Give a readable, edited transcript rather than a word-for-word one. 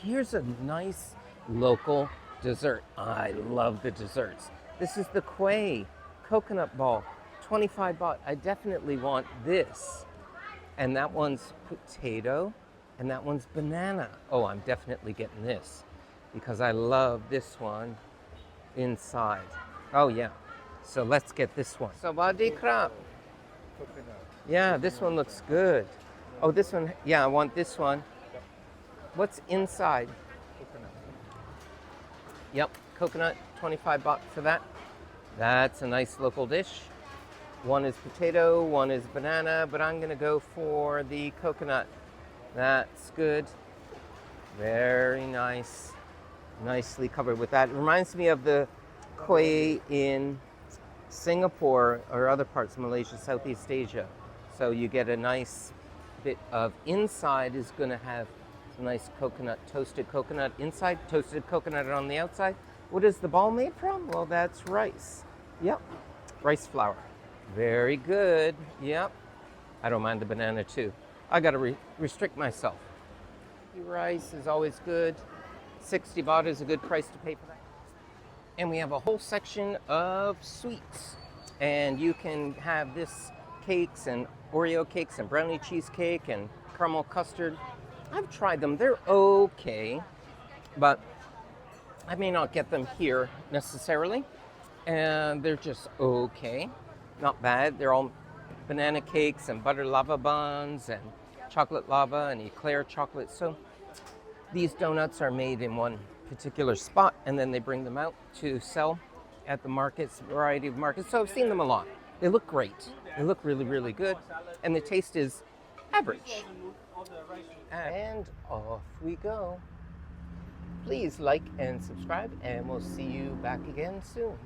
Here's a nice local dessert. I love the desserts. This is the Quay coconut ball, 25 baht. I definitely want this. And that one's potato, and that one's banana. Oh, I'm definitely getting this because I love this one inside. Oh, yeah. So let's get this one. Sawadee krap. Yeah, this one looks good. Oh, this one. Yeah, I want this one. What's inside? Yep, coconut, 25 baht for that. That's a nice local dish. One is potato, one is banana, but I'm gonna go for the coconut. That's good. Very nice. Nicely covered with that. It reminds me of the kueh in Singapore or other parts of Malaysia, Southeast Asia. So you get a nice bit of inside is gonna have some nice coconut, toasted coconut inside, toasted coconut on the outside. What is the ball made from? Well, that's rice. Yep, rice flour. Very good. Yep. I don't mind the banana too. I gotta restrict myself. Rice is always good. 60 baht is a good price to pay for that. And we have a whole section of sweets. And you can have this cakes and Oreo cakes and brownie cheesecake and caramel custard. I've tried them. They're okay, but I may not get them here necessarily. And they're just okay. Not bad. They're all banana cakes and butter lava buns and chocolate lava and eclair chocolate. So these donuts are made in one particular spot and then they bring them out to sell at the markets, variety of markets. So I've seen them a lot. They look great. They look really, really good. And the taste is average. And off we go. Please like and subscribe and we'll see you back again soon.